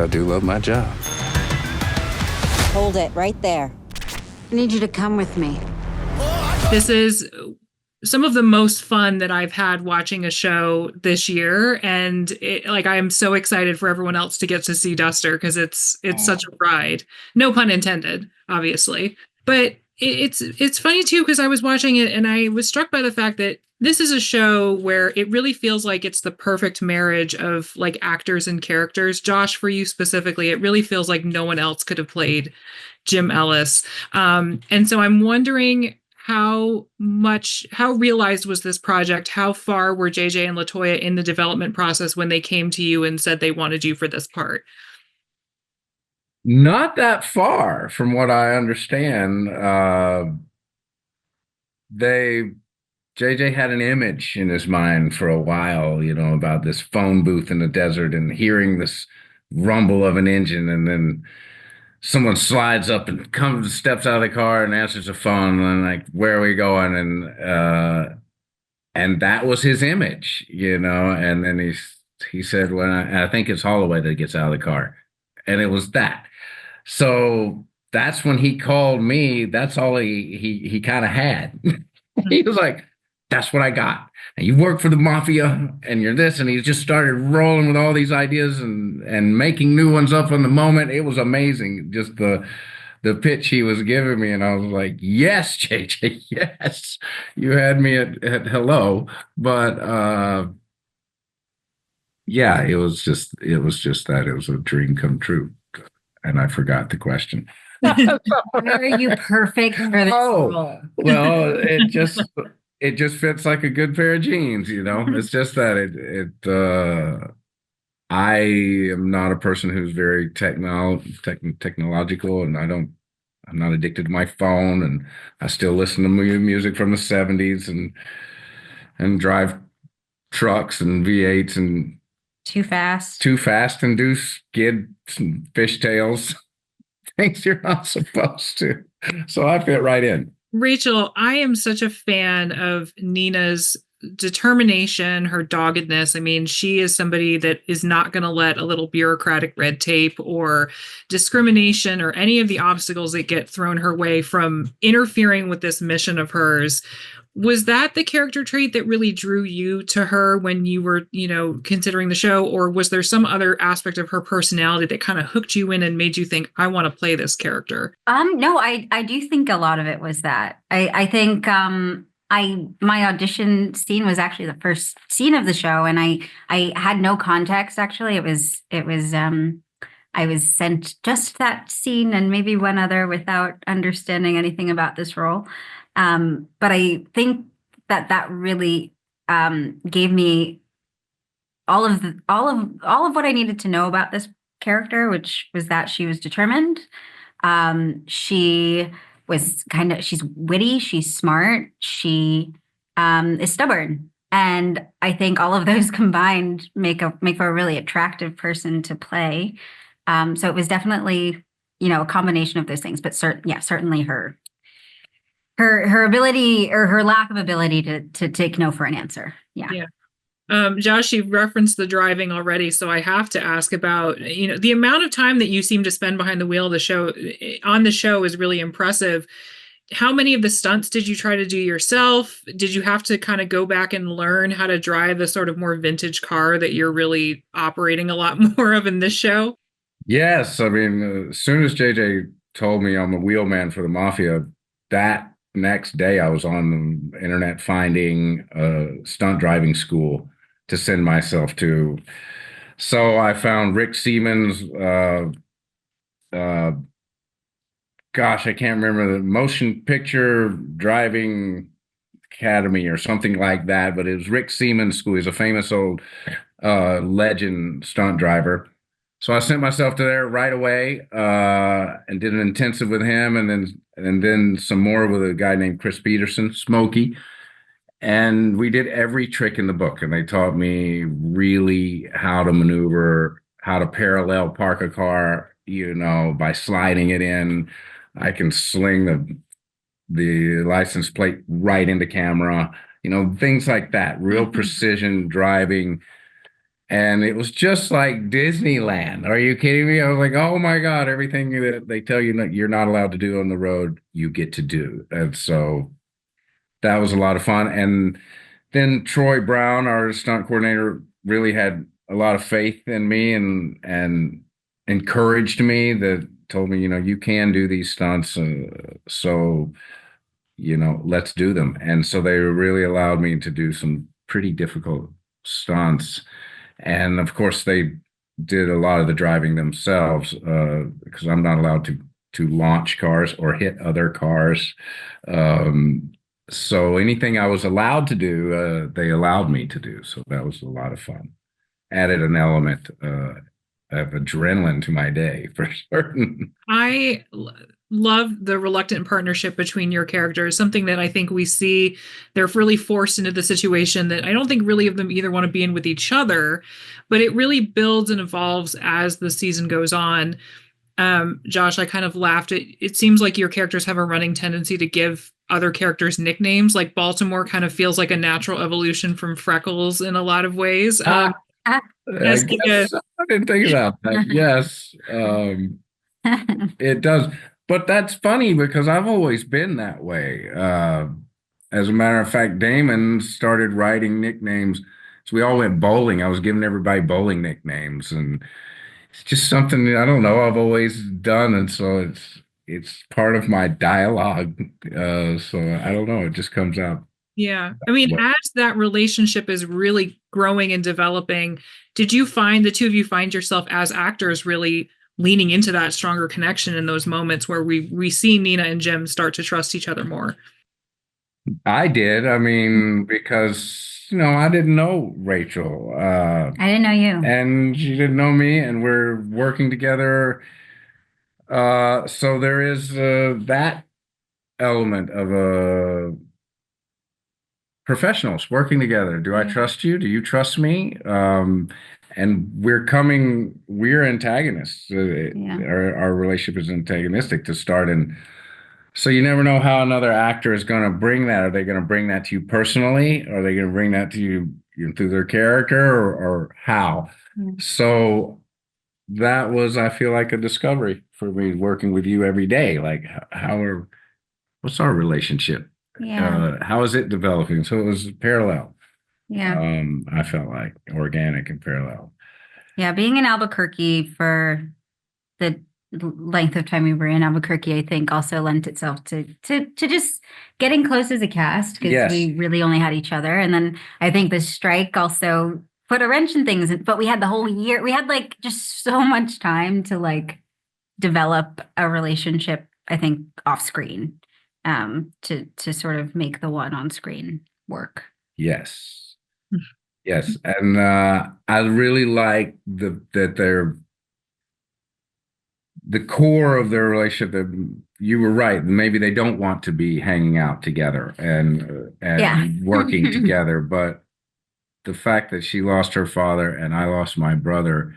I do love my job. Hold it right there. I need you to come with me. This is some of the most fun that I've had watching a show this year, and I am so excited for everyone else to get to see Duster because it's such a ride. No pun intended, obviously, but it's funny too because I was watching it and I was struck by the fact that this is a show where it really feels like it's the perfect marriage of like actors and characters. Josh, for you specifically, it really feels like no one else could have played Jim Ellis, and so I'm wondering how realized was this project? How far were JJ and LaToya in the development process when they came to you and said they wanted you for this part? Not that far, from what I understand. JJ had an image in his mind for a while, about this phone booth in the desert and hearing this rumble of an engine, and then someone slides up and steps out of the car and answers the phone, and like, where are we going? And that was his image, and then he said, when I think it's Holloway that gets out of the car. And it was that. So that's when he called me. That's all he kind of had. He was like, that's what I got. And you work for the mafia and you're this. And he just started rolling with all these ideas and making new ones up on the moment. It was amazing. Just the pitch he was giving me. And I was like, yes, JJ, yes. You had me at hello. But yeah, it was just that it was a dream come true. And I forgot the question. Are you perfect for this role? Well, it just fits like a good pair of jeans, It's just that I am not a person who's very technological, and I'm not addicted to my phone, and I still listen to music from the 70s and drive trucks and V8s and too fast and do skids and fishtails, things you're not supposed to. So I fit right in. Rachel, I am such a fan of Nina's determination, her doggedness. I mean, she is somebody that is not going to let a little bureaucratic red tape or discrimination or any of the obstacles that get thrown her way from interfering with this mission of hers. Was that the character trait that really drew you to her when you were, considering the show? Or was there some other aspect of her personality that kind of hooked you in and made you think, I want to play this character? No, I do think a lot of it was that. I think my audition scene was actually the first scene of the show, and I had no context. Actually, it was I was sent just that scene and maybe one other without understanding anything about this role. But I think that really gave me all of what I needed to know about this character, which was that she was determined. She's witty, she's smart, she is stubborn. And I think all of those combined make for a really attractive person to play. So it was definitely, a combination of those things, but certainly her ability or her lack of ability to take no for an answer. Yeah. Josh, you've referenced the driving already, so I have to ask about, the amount of time that you seem to spend behind the wheel of the show is really impressive. How many of the stunts did you try to do yourself? Did you have to kind of go back and learn how to drive the sort of more vintage car that you're really operating a lot more of in this show? Yes. I mean, as soon as JJ told me I'm a wheelman for the mafia, that next day I was on the internet finding a stunt driving school to send myself to. So I found Rick Siemens, I can't remember, the Motion Picture Driving Academy or something like that, but it was Rick Siemens School. He's a famous old legend stunt driver. So I sent myself to there right away and did an intensive with him, and then some more with a guy named Chris Peterson, Smokey. And we did every trick in the book, and they taught me really how to maneuver, how to parallel park a car, by sliding it in. I can sling the license plate right into camera, things like that, real precision driving. And it was just like Disneyland. Are you kidding me? I was like, oh my God, everything that they tell you that you're not allowed to do on the road, you get to do. And so that was a lot of fun. And then Troy Brown, our stunt coordinator, really had a lot of faith in me and encouraged me, that told me, you can do these stunts. So, let's do them. And so they really allowed me to do some pretty difficult stunts. And of course, they did a lot of the driving themselves, because I'm not allowed to launch cars or hit other cars. So anything I was allowed to do, they allowed me to do. So that was a lot of fun. Added an element of adrenaline to my day for certain. Love the reluctant partnership between your characters, something that I think we see. They're really forced into the situation that I don't think really of them either want to be in with each other, but it really builds and evolves as the season goes on. Josh, I kind of laughed. It seems like your characters have a running tendency to give other characters nicknames. Like Baltimore kind of feels like a natural evolution from Freckles in a lot of ways. I guess I didn't think about that. Yes, it does. But that's funny because I've always been that way. As a matter of fact, Damon started writing nicknames. So we all went bowling. I was giving everybody bowling nicknames, and it's just something that I don't know, I've always done, and so it's part of my dialogue. So I don't know, it just comes out. Yeah. I mean, as that relationship is really growing and developing, did you find the two of you find yourself as actors really leaning into that stronger connection in those moments where we see Nina and Jim start to trust each other more? I did. I mean, because I didn't know Rachel. I didn't know you. And she didn't know me, and we're working together. So there is that element of professionals working together. Do I trust you? Do you trust me? And we're antagonists. Our relationship is antagonistic to start. And so you never know how another actor is going to bring that. Are they going to bring that to you personally? Are they going to bring that to you, through their character, or how? So that was, I feel like, a discovery for me working with you every day. Like, what's our relationship? How is it developing? So it was parallel. I felt like organic and parallel. Yeah, being in Albuquerque for the length of time we were in Albuquerque, I think also lent itself to just getting close as a cast, because we really only had each other. And then I think the strike also put a wrench in things, but we had the whole year. We had like just so much time to like develop a relationship, I think, off screen, to sort of make the one on screen work. Yes. Yes. And I really like that the core of their relationship, that you were right. Maybe they don't want to be hanging out together and working together, but the fact that she lost her father and I lost my brother,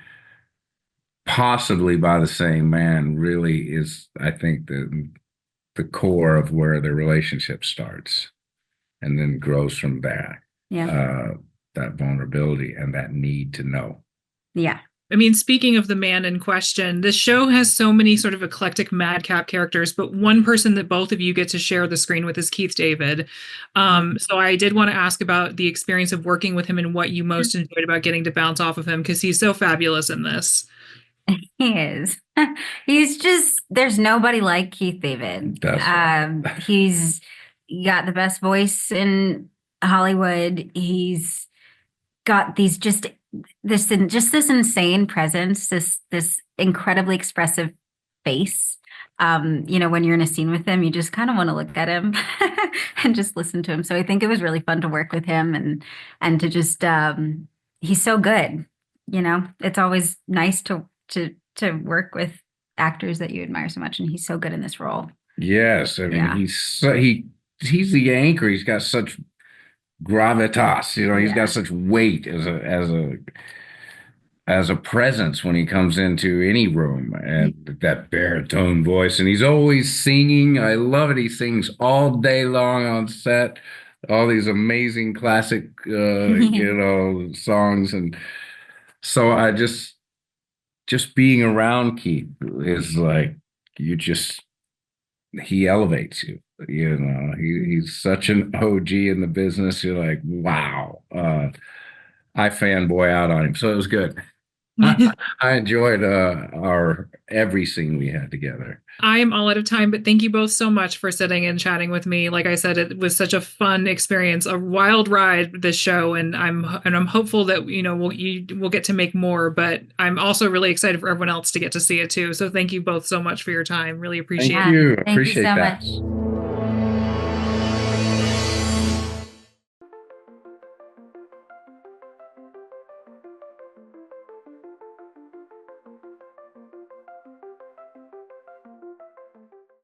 possibly by the same man, really is, I think, the core of where the relationship starts and then grows from there. That vulnerability and that need to know. Yeah. I mean, speaking of the man in question, this show has so many sort of eclectic madcap characters, but one person that both of you get to share the screen with is Keith David. So I did want to ask about the experience of working with him and what you most enjoyed about getting to bounce off of him, because he's so fabulous in this. He is. He's just, there's nobody like Keith David. He's got the best voice in Hollywood. He's got these this insane presence, this incredibly expressive face. When you're in a scene with him, you just kind of want to look at him and just listen to him. So I think it was really fun to work with him and to just he's so good. It's always nice to work with actors that you admire so much, and he's so good in this role. Yes, I mean he's the anchor. He's got such gravitas, he's got such weight as a presence when he comes into any room, and that baritone voice, and he's always singing. I love it. He sings all day long on set, all these amazing classic songs, and So I just being around Keith is like he elevates you. You know, he's such an OG in the business. You're like, wow. I fanboy out on him. So it was good. I enjoyed our every scene we had together. I am all out of time, but thank you both so much for sitting and chatting with me. Like I said, it was such a fun experience, a wild ride, this show, and I'm hopeful that we'll get to make more. But I'm also really excited for everyone else to get to see it too. So thank you both so much for your time. Really appreciate it. Thank you. Thank you Appreciate so that. much.